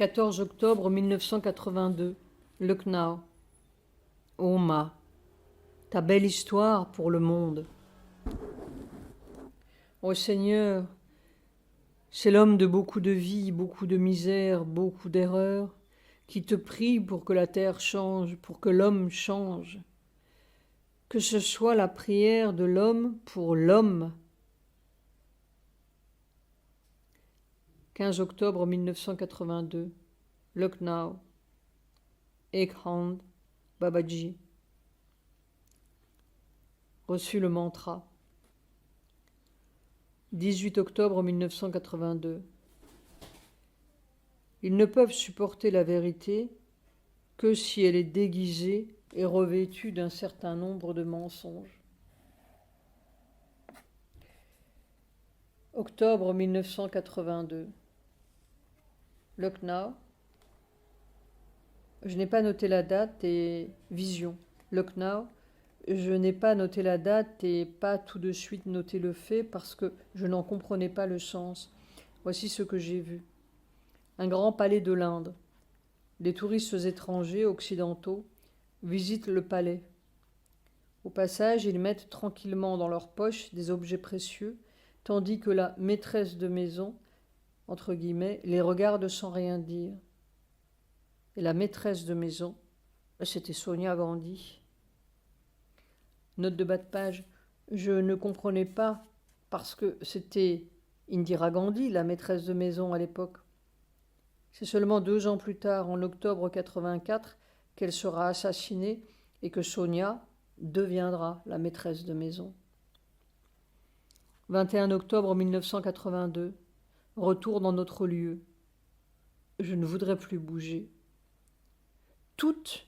14 octobre 1982, Lucknow. Ô Ma, ta belle histoire pour le monde. Ô Seigneur, c'est l'homme de beaucoup de vie, beaucoup de misère, beaucoup d'erreurs, qui te prie pour que la terre change, pour que l'homme change. Que ce soit la prière de l'homme pour l'homme. 15 octobre 1982, Lucknow, Ekhand Babaji. Reçu le mantra. 18 octobre 1982. Ils ne peuvent supporter la vérité que si elle est déguisée et revêtue d'un certain nombre de mensonges. Octobre 1982. Lucknow. Je n'ai pas noté la date et vision. Lucknow. Je n'ai pas noté la date et pas tout de suite noté le fait parce que je n'en comprenais pas le sens. Voici ce que j'ai vu. Un grand palais de l'Inde. Des touristes étrangers occidentaux visitent le palais. Au passage, ils mettent tranquillement dans leur poche des objets précieux, tandis que la maîtresse de maison, entre guillemets, les regarde sans rien dire. Et la maîtresse de maison, c'était Sonia Gandhi. Note de bas de page, je ne comprenais pas parce que c'était Indira Gandhi, la maîtresse de maison à l'époque. C'est seulement 2 ans plus tard, en octobre 84, qu'elle sera assassinée et que Sonia deviendra la maîtresse de maison. 21 octobre 1982, retour dans notre lieu. Je ne voudrais plus bouger. Toutes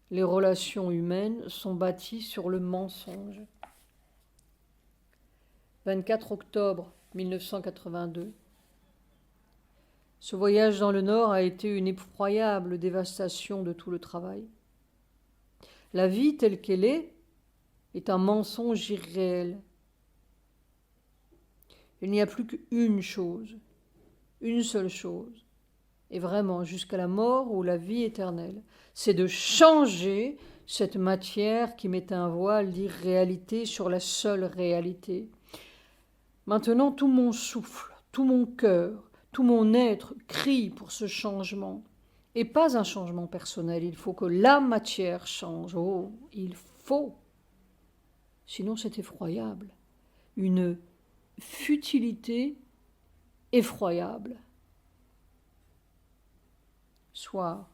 les relations humaines sont bâties sur le mensonge. 24 octobre 1982. Ce voyage dans le Nord a été une effroyable dévastation de tout le travail. La vie telle qu'elle est un mensonge irréel. Il n'y a plus qu'une chose, une seule chose, et vraiment jusqu'à la mort ou la vie éternelle, c'est de changer cette matière qui met un voile d'irréalité sur la seule réalité. Maintenant, tout mon souffle, tout mon cœur, tout mon être crie pour ce changement. Et pas un changement personnel, il faut que la matière change. Oh, il faut. Sinon, c'est effroyable. Une futilité effroyable. Soir.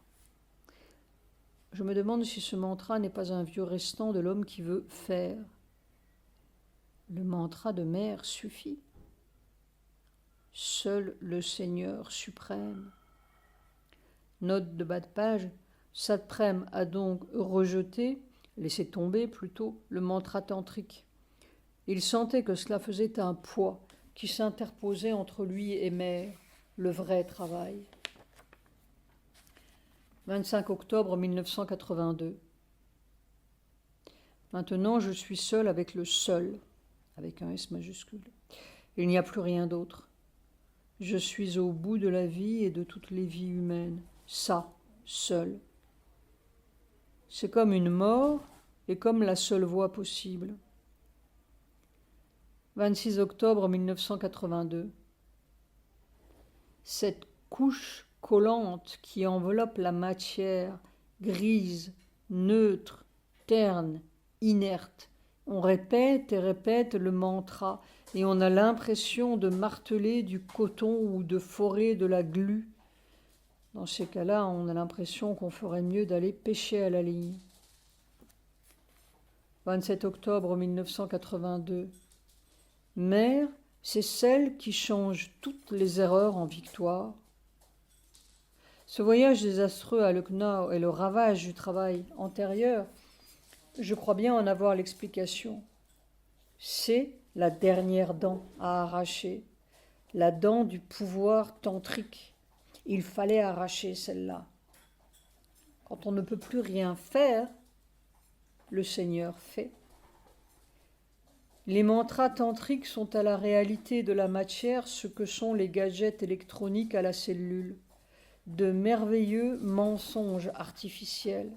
Je me demande si ce mantra n'est pas un vieux restant de l'homme qui veut faire. Le mantra de mère suffit. Seul le Seigneur suprême. Note de bas de page, Satprem a donc rejeté, laissé tomber plutôt, le mantra tantrique. Il sentait que cela faisait un poids qui s'interposait entre lui et mère, le vrai travail. 25 octobre 1982. Maintenant, je suis seul avec le seul, avec un S majuscule. Il n'y a plus rien d'autre. Je suis au bout de la vie et de toutes les vies humaines. Ça, seul. C'est comme une mort et comme la seule voie possible. 26 octobre 1982. Cette couche collante qui enveloppe la matière, grise, neutre, terne, inerte. On répète et répète le mantra et on a l'impression de marteler du coton ou de forer de la glu. Dans ces cas-là, on a l'impression qu'on ferait mieux d'aller pêcher à la ligne. 27 octobre 1982. Mère, c'est celle qui change toutes les erreurs en victoire. Ce voyage désastreux à Lucknow et le ravage du travail antérieur, je crois bien en avoir l'explication. C'est la dernière dent à arracher, la dent du pouvoir tantrique. Il fallait arracher celle-là. Quand on ne peut plus rien faire, le Seigneur fait. Les mantras tantriques sont à la réalité de la matière ce que sont les gadgets électroniques à la cellule. de merveilleux mensonges artificiels.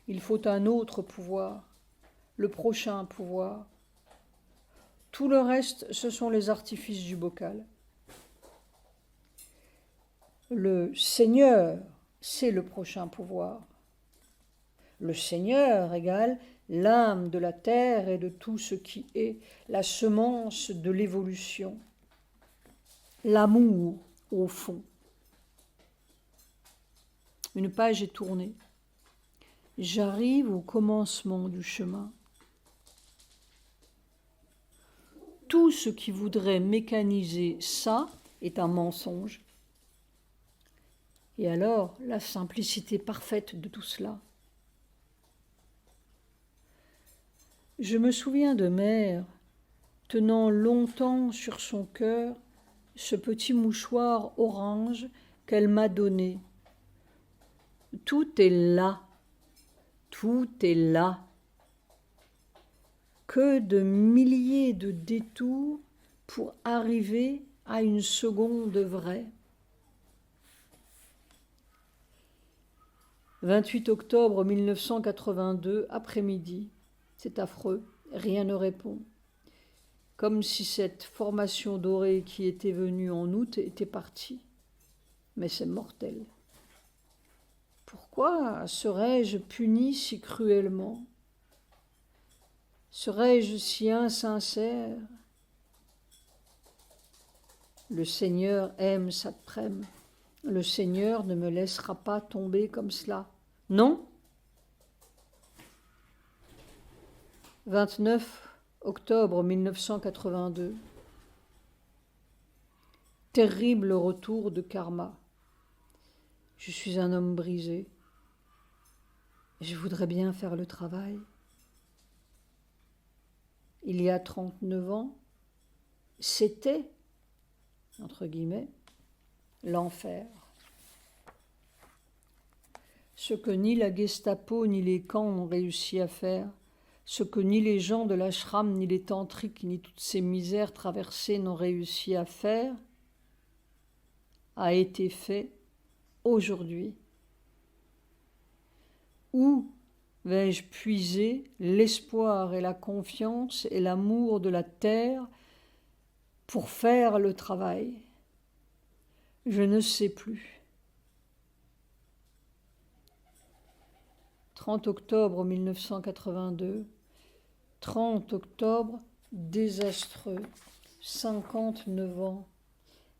Il faut un autre pouvoir, le prochain pouvoir. Tout le reste, ce sont les artifices du bocal. Le Seigneur, c'est le prochain pouvoir. Le Seigneur égale l'âme de la terre et de tout ce qui est, la semence de l'évolution, l'amour au fond. Une page est tournée. J'arrive au commencement du chemin. Tout ce qui voudrait mécaniser ça est un mensonge. Et alors, la simplicité parfaite de tout cela. Je me souviens de mère tenant longtemps sur son cœur ce petit mouchoir orange qu'elle m'a donné. Tout est là, tout est là. Que de milliers de détours pour arriver à une seconde vraie. 28 octobre 1982, après-midi. C'est affreux, rien ne répond. Comme si cette formation dorée qui était venue en août était partie. Mais c'est mortel. Pourquoi serais-je puni si cruellement? Serais-je si insincère? Le Seigneur aime Satprem. Le Seigneur ne me laissera pas tomber comme cela. Non? 29 octobre 1982. Terrible retour de karma. Je suis un homme brisé. Je voudrais bien faire le travail. Il y a 39 ans, c'était, entre guillemets, l'enfer. Ce que ni la Gestapo ni les camps n'ont réussi à faire, ce que ni les gens de l'ashram, ni les tantriques, ni toutes ces misères traversées n'ont réussi à faire, a été fait aujourd'hui. Où vais-je puiser l'espoir et la confiance et l'amour de la terre pour faire le travail? Je ne sais plus. 30 octobre 1982. 30 octobre, désastreux. 59 ans.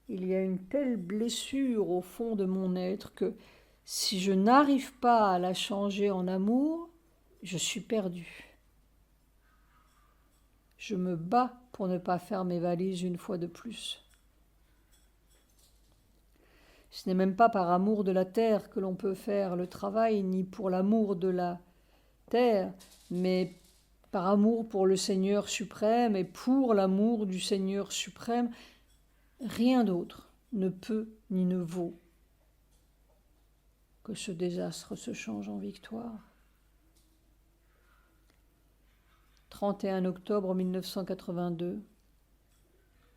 Il y a une telle blessure au fond de mon être que si je n'arrive pas à la changer en amour, je suis perdue. Je me bats pour ne pas faire mes valises une fois de plus. Ce n'est même pas par amour de la terre que l'on peut faire le travail, ni pour l'amour de la terre, mais par amour pour le Seigneur suprême et pour l'amour du Seigneur suprême. Rien d'autre ne peut ni ne vaut que ce désastre se change en victoire. 31 octobre 1982.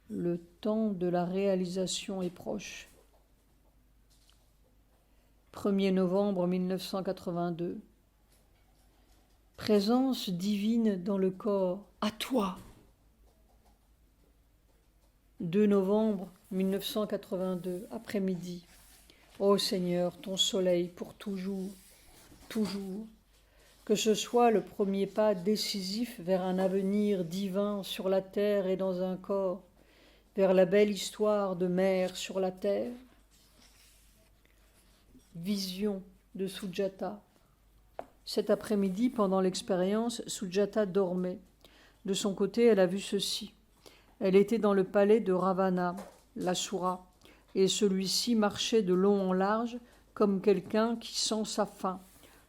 Le temps de la réalisation est proche. 1er novembre 1982. Présence divine dans le corps, à toi. 2 novembre 1982, après-midi. Ô Seigneur, ton soleil pour toujours, toujours. Que ce soit le premier pas décisif vers un avenir divin sur la terre et dans un corps, vers la belle histoire de mer sur la terre. Vision de Sujata. Cet après-midi, pendant l'expérience, Sujata dormait. De son côté, elle a vu ceci. Elle était dans le palais de Ravana, l'Asura, et celui-ci marchait de long en large comme quelqu'un qui sent sa faim.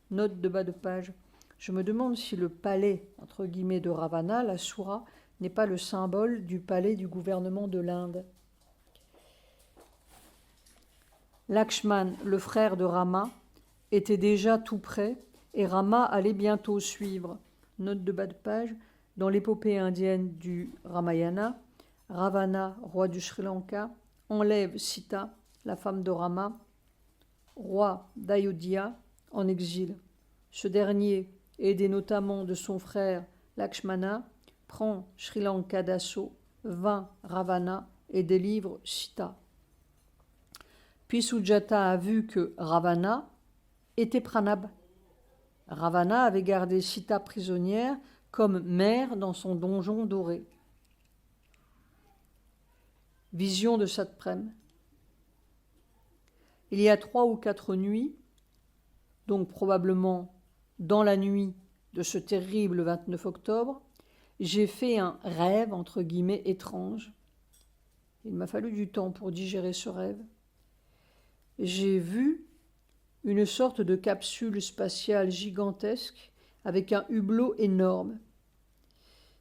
Note de bas de page. Je me demande si le palais, entre guillemets, de Ravana, l'Asura, n'est pas le symbole du palais du gouvernement de l'Inde. Lakshman, le frère de Rama, était déjà tout près et Rama allait bientôt suivre. Note de bas de page. Dans l'épopée indienne du Ramayana, Ravana, roi du Sri Lanka, enlève Sita, la femme de Rama, roi d'Ayodhya, en exil. Ce dernier, aidé notamment de son frère Lakshmana, prend Sri Lanka d'assaut, vainc Ravana et délivre Sita. Puis Sujata a vu que Ravana était Pranab. Ravana avait gardé Sita prisonnière comme mère dans son donjon doré. Vision de Satprem. Il y a 3 ou 4 nuits, donc probablement dans la nuit de ce terrible 29 octobre, j'ai fait un rêve, entre guillemets, étrange. Il m'a fallu du temps pour digérer ce rêve. J'ai vu une sorte de capsule spatiale gigantesque avec un hublot énorme.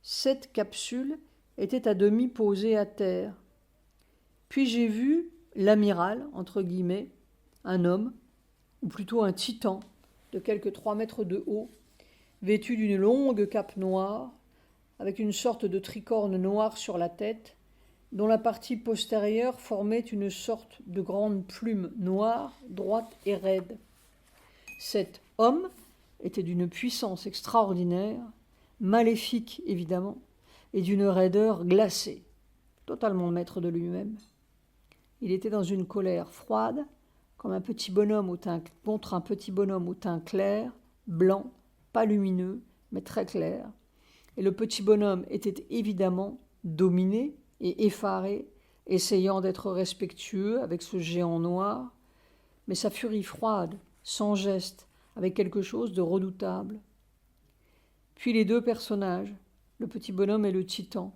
Cette capsule était à demi posée à terre. Puis j'ai vu l'amiral, entre guillemets, un homme, ou plutôt un titan, de quelques 3 mètres de haut, vêtu d'une longue cape noire, avec une sorte de tricorne noire sur la tête, dont la partie postérieure formait une sorte de grande plume noire, droite et raide. Cet homme était d'une puissance extraordinaire, maléfique évidemment, et d'une raideur glacée, totalement maître de lui-même. Il était dans une colère froide, comme un petit bonhomme contre un petit bonhomme au teint clair, blanc, pas lumineux, mais très clair. Et le petit bonhomme était évidemment dominé et effaré, essayant d'être respectueux avec ce géant noir, mais sa furie froide, sans geste, avec quelque chose de redoutable. Puis les 2 personnages, le petit bonhomme et le titan,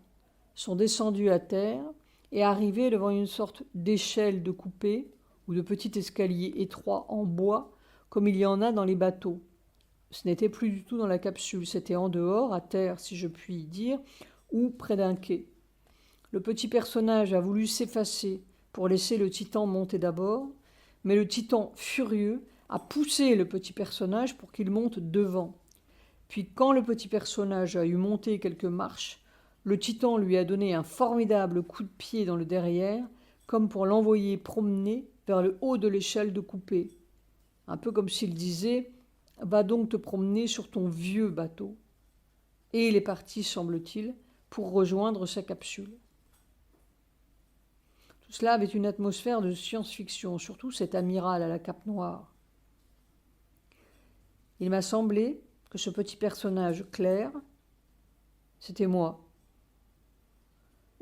sont descendus à terre et arrivés devant une sorte d'échelle de coupée ou de petit escalier étroit en bois, comme il y en a dans les bateaux. Ce n'était plus du tout dans la capsule, c'était en dehors, à terre si je puis dire, ou près d'un quai. Le petit personnage a voulu s'effacer pour laisser le titan monter d'abord, mais le titan, furieux, a poussé le petit personnage pour qu'il monte devant. Puis quand le petit personnage a eu monté quelques marches, le titan lui a donné un formidable coup de pied dans le derrière, comme pour l'envoyer promener vers le haut de l'échelle de coupée. Un peu comme s'il disait « Va donc te promener sur ton vieux bateau ». Et il est parti, semble-t-il, pour rejoindre sa capsule. Tout cela avait une atmosphère de science-fiction, surtout cet amiral à la cape noire. Il m'a semblé que ce petit personnage clair, c'était moi.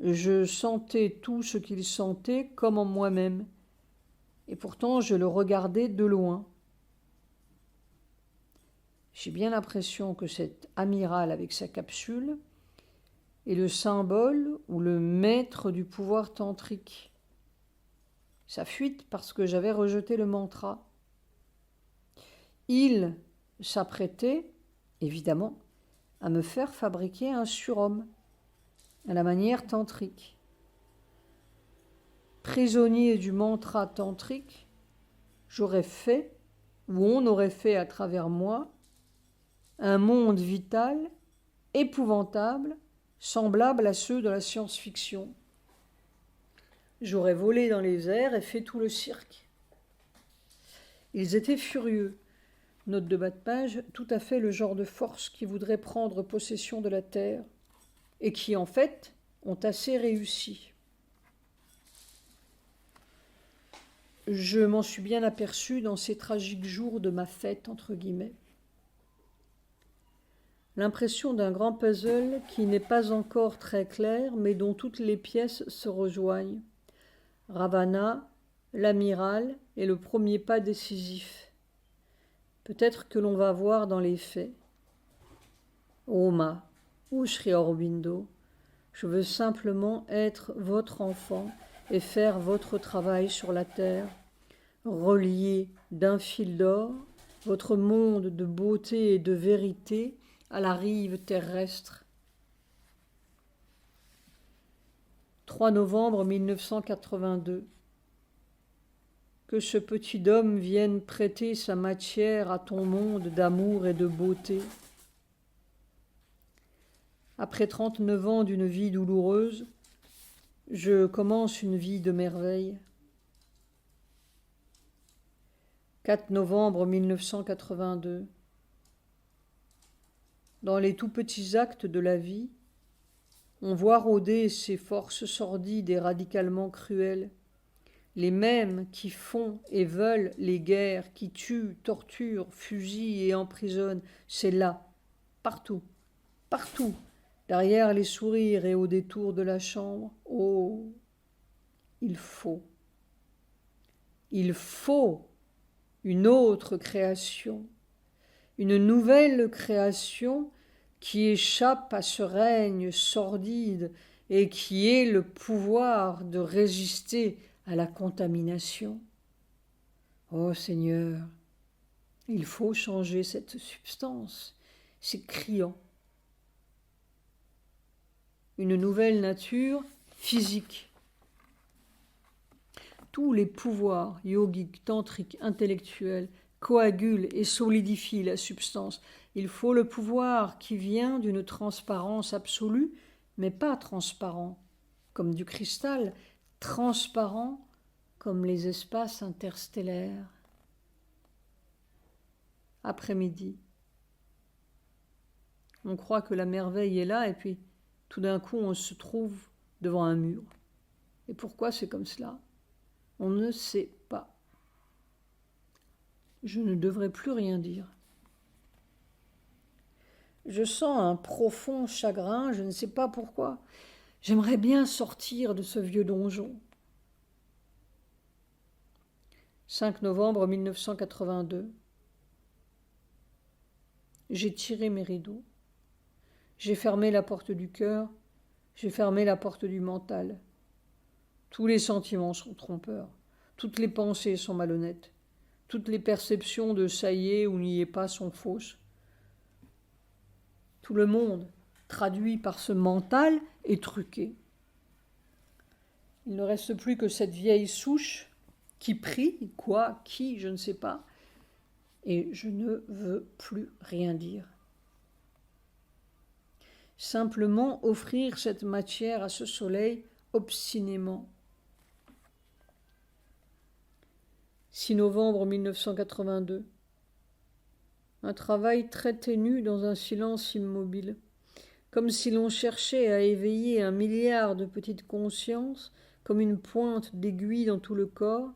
Je sentais tout ce qu'il sentait comme en moi-même, et pourtant je le regardais de loin. J'ai bien l'impression que cet amiral avec sa capsule est le symbole ou le maître du pouvoir tantrique. Sa fuite parce que j'avais rejeté le mantra. Il s'apprêtait, évidemment, à me faire fabriquer un surhomme, à la manière tantrique. Prisonnier du mantra tantrique, j'aurais fait, ou on aurait fait à travers moi, un monde vital, épouvantable, semblable à ceux de la science-fiction. J'aurais volé dans les airs et fait tout le cirque. Ils étaient furieux. Note de bas de page, tout à fait le genre de force qui voudrait prendre possession de la Terre et qui, en fait, ont assez réussi. Je m'en suis bien aperçu dans ces tragiques jours de ma fête, entre guillemets. L'impression d'un grand puzzle qui n'est pas encore très clair, mais dont toutes les pièces se rejoignent. Ravana, l'amiral et le premier pas décisif. Peut-être que l'on va voir dans les faits. Ô Ma, ô Sri Aurobindo, je veux simplement être votre enfant et faire votre travail sur la terre, relier d'un fil d'or votre monde de beauté et de vérité à la rive terrestre. 3 novembre 1982. Que ce petit homme vienne prêter sa matière à ton monde d'amour et de beauté. Après 39 ans d'une vie douloureuse, je commence une vie de merveille. 4 novembre 1982. Dans les tout petits actes de la vie, on voit rôder ces forces sordides et radicalement cruelles, les mêmes qui font et veulent les guerres, qui tuent, torturent, fusillent et emprisonnent. C'est là, partout, partout, derrière les sourires et au détour de la chambre. Oh, il faut une autre création, une nouvelle création qui échappe à ce règne sordide et qui ait le pouvoir de résister à la contamination. Oh Seigneur, il faut changer cette substance, c'est criant. Une nouvelle nature physique. Tous les pouvoirs yogiques, tantriques, intellectuels coagulent et solidifient la substance. Il faut le pouvoir qui vient d'une transparence absolue, mais pas transparent comme du cristal, transparent comme les espaces interstellaires. Après-midi. On croit que la merveille est là et puis tout d'un coup on se trouve devant un mur. Et pourquoi c'est comme cela ? On ne sait pas. Je ne devrais plus rien dire. Je sens un profond chagrin, je ne sais pas pourquoi. J'aimerais bien sortir de ce vieux donjon. 5 novembre 1982. J'ai tiré mes rideaux. J'ai fermé la porte du cœur. J'ai fermé la porte du mental. Tous les sentiments sont trompeurs. Toutes les pensées sont malhonnêtes. Toutes les perceptions de ça y est ou n'y est pas sont fausses. Tout le monde, traduit par ce mental, est truqué. Il ne reste plus que cette vieille souche qui prie, quoi, qui, je ne sais pas, et je ne veux plus rien dire. Simplement offrir cette matière à ce soleil obstinément. 6 novembre 1982. Un travail très ténu dans un silence immobile, comme si l'on cherchait à éveiller 1 milliard de petites consciences, comme une pointe d'aiguille dans tout le corps,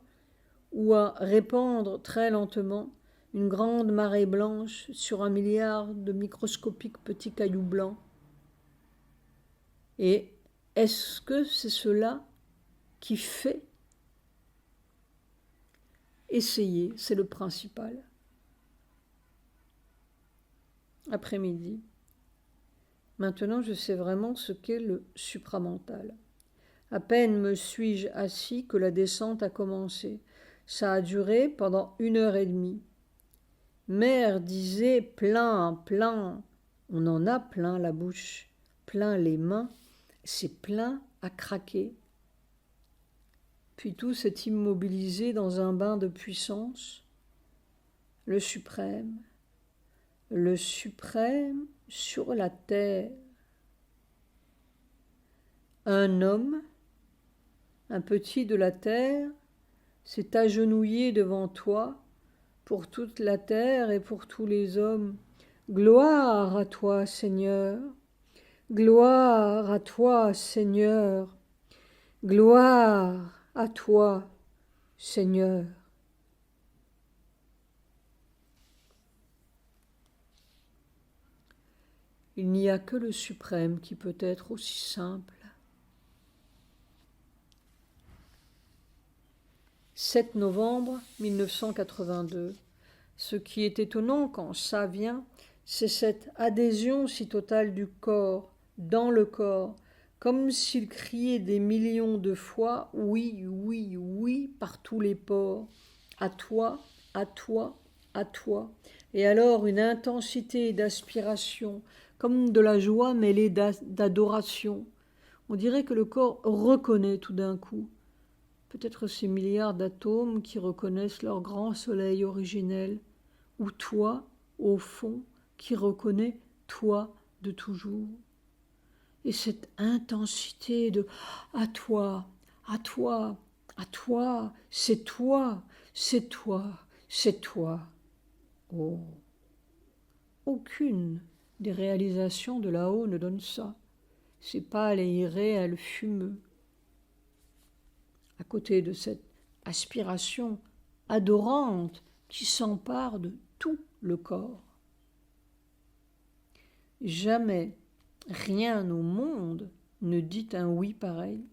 ou à répandre très lentement une grande marée blanche sur 1 milliard de microscopiques petits cailloux blancs. Et est-ce que c'est cela qui fait ? Essayer, c'est le principal. Après-midi. Maintenant, je sais vraiment ce qu'est le supramental. À peine me suis-je assis que la descente a commencé. Ça a duré pendant 1h30. Mère disait plein, plein. On en a plein la bouche, plein les mains. C'est plein à craquer. Puis tout s'est immobilisé dans un bain de puissance. Le suprême sur la terre. Un homme, un petit de la terre, s'est agenouillé devant toi pour toute la terre et pour tous les hommes. Gloire à toi, Seigneur. Gloire à toi, Seigneur. Gloire à toi, Seigneur. Il n'y a que le suprême qui peut être aussi simple. 7 novembre 1982. Ce qui est étonnant quand ça vient, c'est cette adhésion si totale du corps, dans le corps, comme s'il criait des millions de fois « oui, oui, oui » par tous les pores. À toi, à toi, à toi. Et alors une intensité d'aspiration, comme de la joie mêlée d'adoration. On dirait que le corps reconnaît tout d'un coup. Peut-être ces milliards d'atomes qui reconnaissent leur grand soleil originel, ou toi, au fond, qui reconnais toi de toujours. Et cette intensité de « à toi, à toi, à toi, c'est toi, c'est toi, c'est toi. Oh, aucune des réalisations de là-haut ne donne ça. C'est pâle et irréel, fumeux. À côté de cette aspiration adorante qui s'empare de tout le corps. Jamais rien au monde ne dit un oui pareil.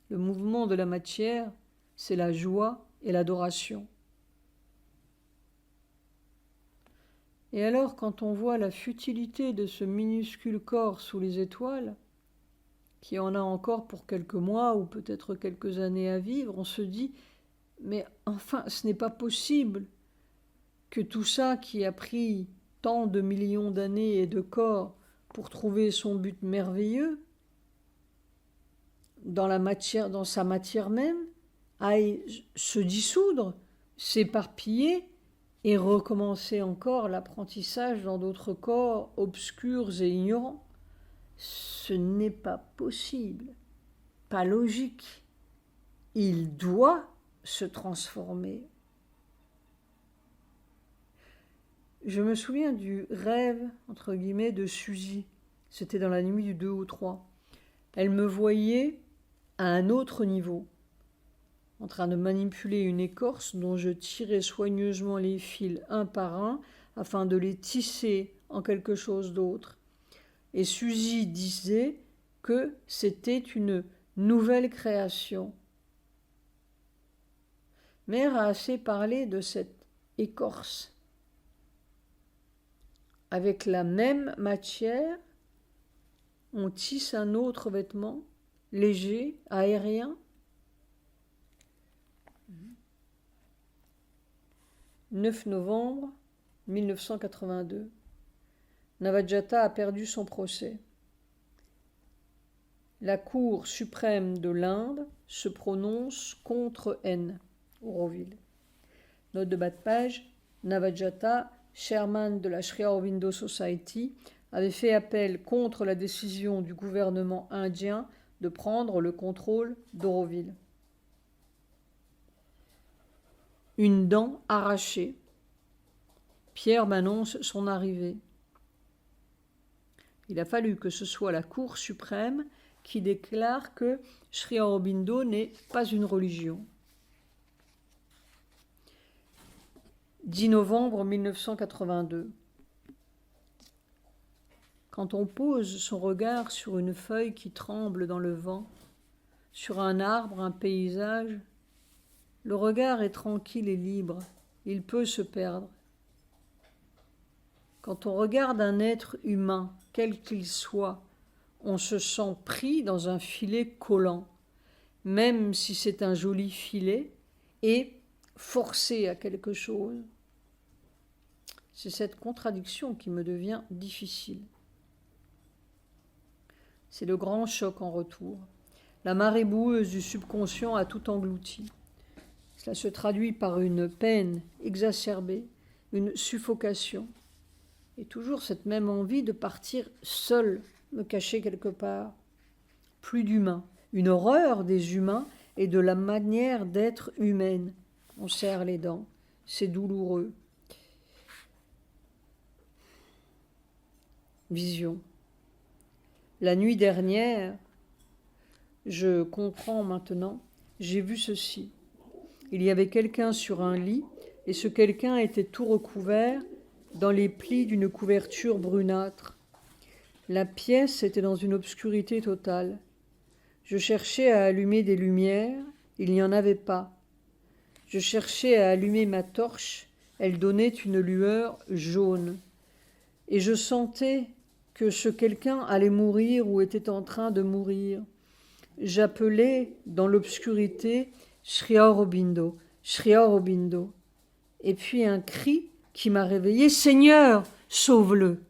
Le mouvement de la matière, c'est la joie et l'adoration. Et alors, quand on voit la futilité de ce minuscule corps sous les étoiles, qui en a encore pour quelques mois ou peut-être quelques années à vivre, on se dit, mais enfin, ce n'est pas possible que tout ça qui a pris tant de millions d'années et de corps pour trouver son but merveilleux, dans la matière, dans sa matière même, aille se dissoudre, s'éparpiller et recommencer encore l'apprentissage dans d'autres corps obscurs et ignorants. Ce n'est pas possible, pas logique. Il doit se transformer. Je me souviens du rêve, entre guillemets, de Suzy. C'était dans la nuit du 2 au 3. Elle me voyait à un autre niveau, en train de manipuler une écorce dont je tirais soigneusement les fils un par un afin de les tisser en quelque chose d'autre. Et Suzy disait que c'était une nouvelle création. Mère a assez parlé de cette écorce. Avec la même matière, on tisse un autre vêtement, léger, aérien. 9 novembre 1982. Navajata a perdu son procès. La Cour suprême de l'Inde se prononce contre N. Auroville. Note de bas de page. Navajata, chairman de la Sri Aurobindo Society, avait fait appel contre la décision du gouvernement indien de prendre le contrôle d'Auroville. Une dent arrachée. Pierre m'annonce son arrivée. Il a fallu que ce soit la Cour suprême qui déclare que Sri Aurobindo n'est pas une religion. 10 novembre 1982. Quand on pose son regard sur une feuille qui tremble dans le vent, sur un arbre, un paysage, le regard est tranquille et libre, il peut se perdre. Quand on regarde un être humain, quel qu'il soit, on se sent pris dans un filet collant, même si c'est un joli filet, et forcé à quelque chose. C'est cette contradiction qui me devient difficile. C'est le grand choc en retour. La marée boueuse du subconscient a tout englouti. Cela se traduit par une peine exacerbée, une suffocation, et toujours cette même envie de partir seul, me cacher quelque part. Plus d'humain, une horreur des humains et de la manière d'être humaine. On serre les dents, c'est douloureux. Vision. La nuit dernière, je comprends maintenant, j'ai vu ceci. Il y avait quelqu'un sur un lit, et ce quelqu'un était tout recouvert dans les plis d'une couverture brunâtre. La pièce était dans une obscurité totale. Je cherchais à allumer des lumières, il n'y en avait pas. Je cherchais à allumer ma torche, elle donnait une lueur jaune. Et je sentais que ce quelqu'un allait mourir ou était en train de mourir. J'appelais dans l'obscurité Sri Aurobindo, Sri Aurobindo. Et puis un cri qui m'a réveillé, Seigneur, sauve-le.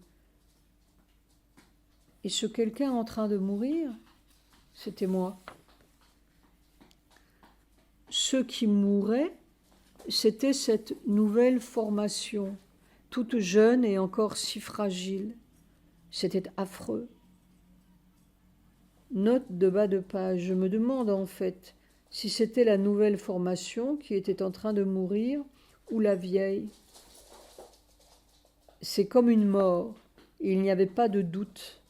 Et ce quelqu'un en train de mourir, c'était moi. Ce qui mourait, c'était cette nouvelle formation, toute jeune et encore si fragile. C'était affreux. Note de bas de page, je me demande en fait si c'était la nouvelle formation qui était en train de mourir ou la vieille. C'est comme une mort, il n'y avait pas de doute.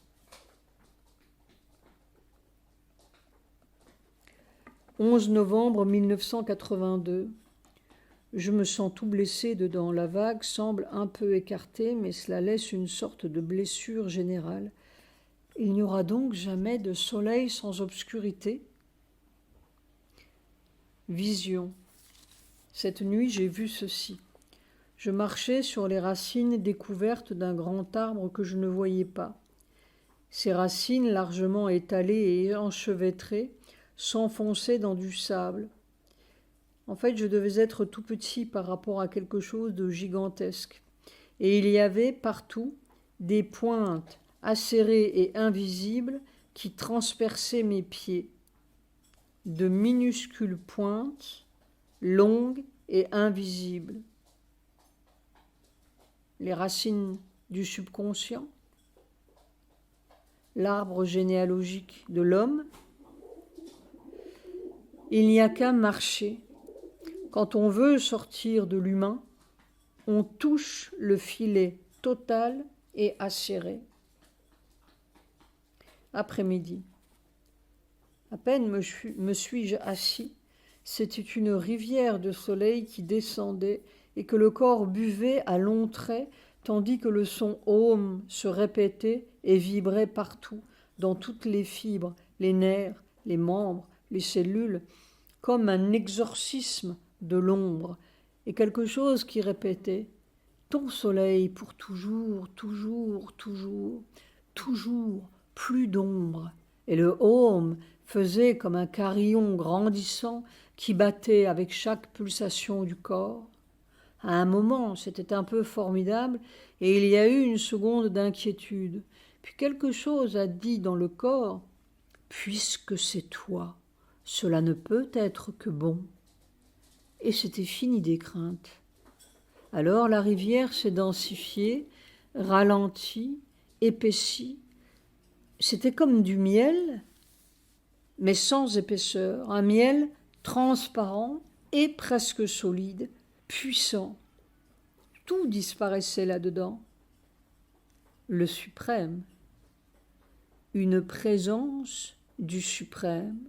11 novembre 1982. Je me sens tout blessé dedans. La vague semble un peu écartée, mais cela laisse une sorte de blessure générale. Il n'y aura donc jamais de soleil sans obscurité. Vision. Cette nuit, j'ai vu ceci. Je marchais sur les racines découvertes d'un grand arbre que je ne voyais pas. Ces racines, largement étalées et enchevêtrées, s'enfonçaient dans du sable. En fait, je devais être tout petit par rapport à quelque chose de gigantesque. Et il y avait partout des pointes acérées et invisibles qui transperçaient mes pieds. De minuscules pointes, longues et invisibles. Les racines du subconscient, l'arbre généalogique de l'homme. Il n'y a qu'à marcher. Quand on veut sortir de l'humain, on touche le filet total et acéré. Après-midi. À peine me suis-je assis, c'était une rivière de soleil qui descendait et que le corps buvait à longs traits, tandis que le son Om se répétait et vibrait partout, dans toutes les fibres, les nerfs, les membres, les cellules, comme un exorcisme de l'ombre, et quelque chose qui répétait « Ton soleil pour toujours, toujours, toujours, toujours, plus d'ombre ». Et le Om faisait comme un carillon grandissant qui battait avec chaque pulsation du corps. À un moment, c'était un peu formidable, et il y a eu une seconde d'inquiétude. Puis quelque chose a dit dans le corps « Puisque c'est toi, cela ne peut être que bon ». Et c'était fini des craintes. Alors la rivière s'est densifiée, ralentie, épaissie. C'était comme du miel, mais sans épaisseur, un miel transparent et presque solide, puissant. Tout disparaissait là-dedans. Le suprême, une présence du suprême.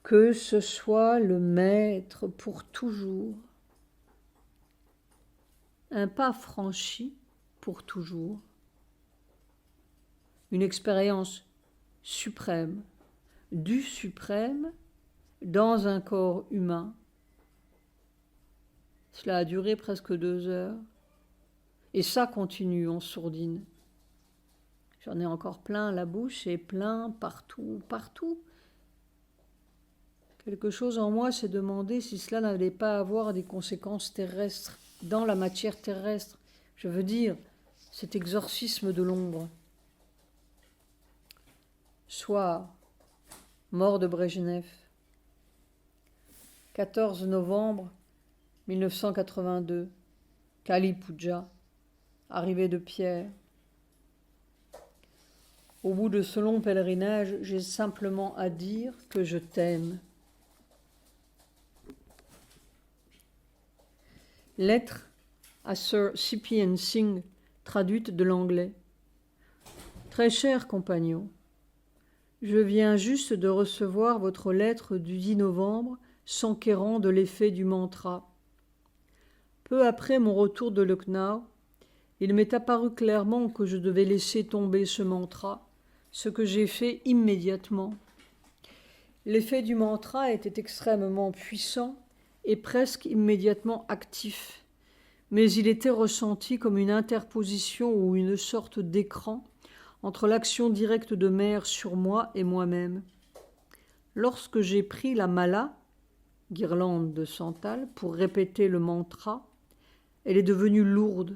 Que ce soit le maître pour toujours. Un pas franchi pour toujours. Une expérience suprême, du suprême dans un corps humain. Cela a duré presque 2 heures. Et ça continue en sourdine. J'en ai encore plein la bouche et plein partout, partout. Quelque chose en moi s'est demandé si cela n'allait pas avoir des conséquences terrestres, dans la matière terrestre. Je veux dire, cet exorcisme de l'ombre. Soir, mort de Brejnev. 14 novembre 1982. Kali Puja, arrivée de Pierre. Au bout de ce long pèlerinage, j'ai simplement à dire que je t'aime. Lettre à Sir C.P.N. Singh, traduite de l'anglais. Très cher compagnon, je viens juste de recevoir votre lettre du 10 novembre s'enquérant de l'effet du mantra. Peu après mon retour de Lucknow, il m'est apparu clairement que je devais laisser tomber ce mantra, ce que j'ai fait immédiatement. L'effet du mantra était extrêmement puissant et presque immédiatement actif, mais il était ressenti comme une interposition ou une sorte d'écran entre l'action directe de Mère sur moi et moi-même. Lorsque j'ai pris la mala, guirlande de santal, pour répéter le mantra, elle est devenue lourde.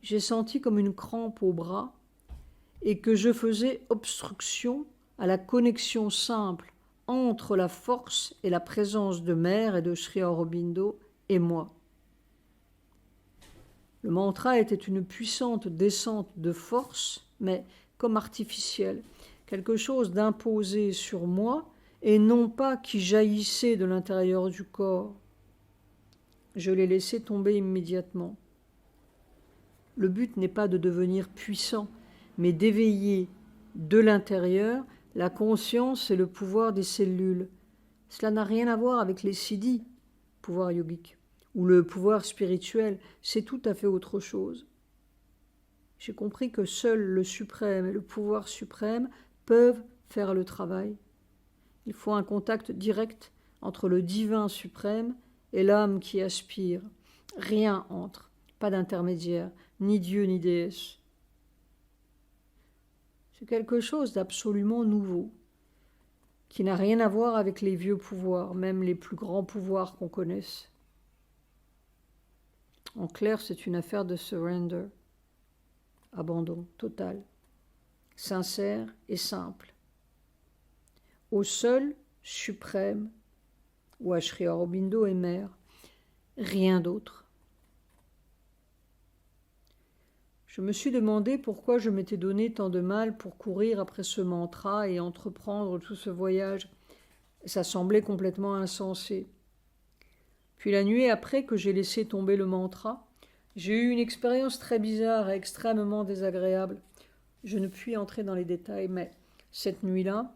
J'ai senti comme une crampe au bras et que je faisais obstruction à la connexion simple entre la force et la présence de Mère et de Sri Aurobindo et moi. Le mantra était une puissante descente de force, mais comme artificielle, quelque chose d'imposé sur moi et non pas qui jaillissait de l'intérieur du corps. Je l'ai laissé tomber immédiatement. Le but n'est pas de devenir puissant, mais d'éveiller de l'intérieur la conscience et le pouvoir des cellules. Cela n'a rien à voir avec les siddhis, pouvoir yogique, ou le pouvoir spirituel, c'est tout à fait autre chose. J'ai compris que seul le suprême et le pouvoir suprême peuvent faire le travail. Il faut un contact direct entre le divin suprême et l'âme qui aspire. Rien entre, pas d'intermédiaire, ni Dieu ni déesse. C'est quelque chose d'absolument nouveau, qui n'a rien à voir avec les vieux pouvoirs, même les plus grands pouvoirs qu'on connaisse. En clair, c'est une affaire de surrender, abandon total, sincère et simple, au seul suprême, ou à Sri Aurobindo et mère, rien d'autre. Je me suis demandé pourquoi je m'étais donné tant de mal pour courir après ce mantra et entreprendre tout ce voyage. Ça semblait complètement insensé. Puis la nuit après que j'ai laissé tomber le mantra, j'ai eu une expérience très bizarre et extrêmement désagréable. Je ne puis entrer dans les détails, mais cette nuit-là,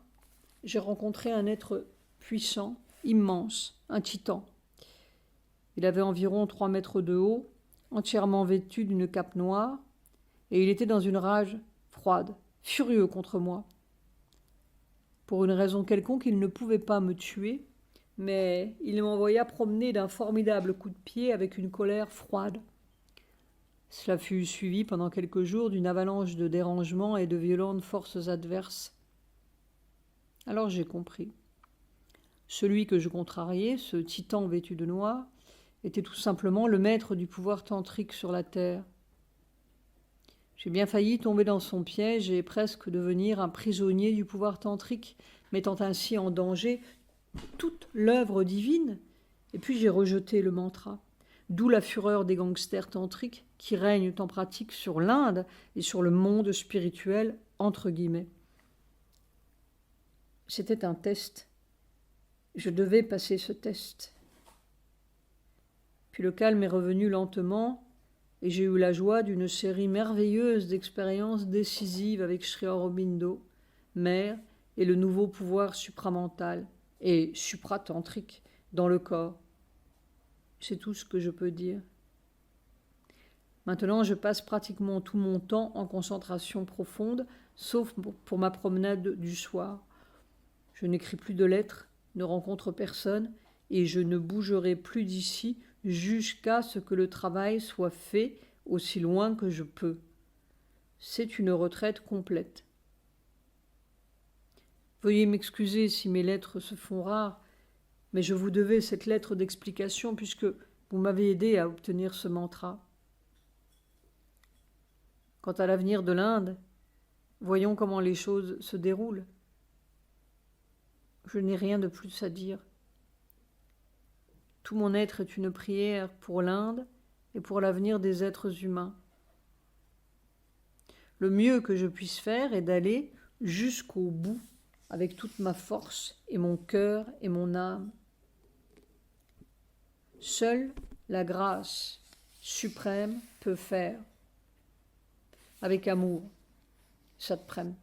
j'ai rencontré un être puissant, immense, un titan. Il avait environ 3 mètres de haut, entièrement vêtu d'une cape noire, et il était dans une rage froide, furieux contre moi. Pour une raison quelconque, il ne pouvait pas me tuer, mais il m'envoya promener d'un formidable coup de pied avec une colère froide. Cela fut suivi pendant quelques jours d'une avalanche de dérangements et de violentes forces adverses. Alors j'ai compris. Celui que je contrariais, ce titan vêtu de noir, était tout simplement le maître du pouvoir tantrique sur la terre. J'ai bien failli tomber dans son piège et presque devenir un prisonnier du pouvoir tantrique, mettant ainsi en danger toute l'œuvre divine, et puis j'ai rejeté le mantra. D'où la fureur des gangsters tantriques qui règnent en pratique sur l'Inde et sur le monde spirituel, entre guillemets. C'était un test. Je devais passer ce test. Puis le calme est revenu lentement et j'ai eu la joie d'une série merveilleuse d'expériences décisives avec Sri Aurobindo, mère et le nouveau pouvoir supramental et supratantrique dans le corps. C'est tout ce que je peux dire. Maintenant, je passe pratiquement tout mon temps en concentration profonde, sauf pour ma promenade du soir. Je n'écris plus de lettres, ne rencontre personne, et je ne bougerai plus d'ici jusqu'à ce que le travail soit fait aussi loin que je peux. C'est une retraite complète. Veuillez m'excuser si mes lettres se font rares, mais je vous devais cette lettre d'explication puisque vous m'avez aidé à obtenir ce mantra. Quant à l'avenir de l'Inde, voyons comment les choses se déroulent. Je n'ai rien de plus à dire. Tout mon être est une prière pour l'Inde et pour l'avenir des êtres humains. Le mieux que je puisse faire est d'aller jusqu'au bout avec toute ma force et mon cœur et mon âme. Seule la grâce suprême peut faire. Avec amour, Satprem.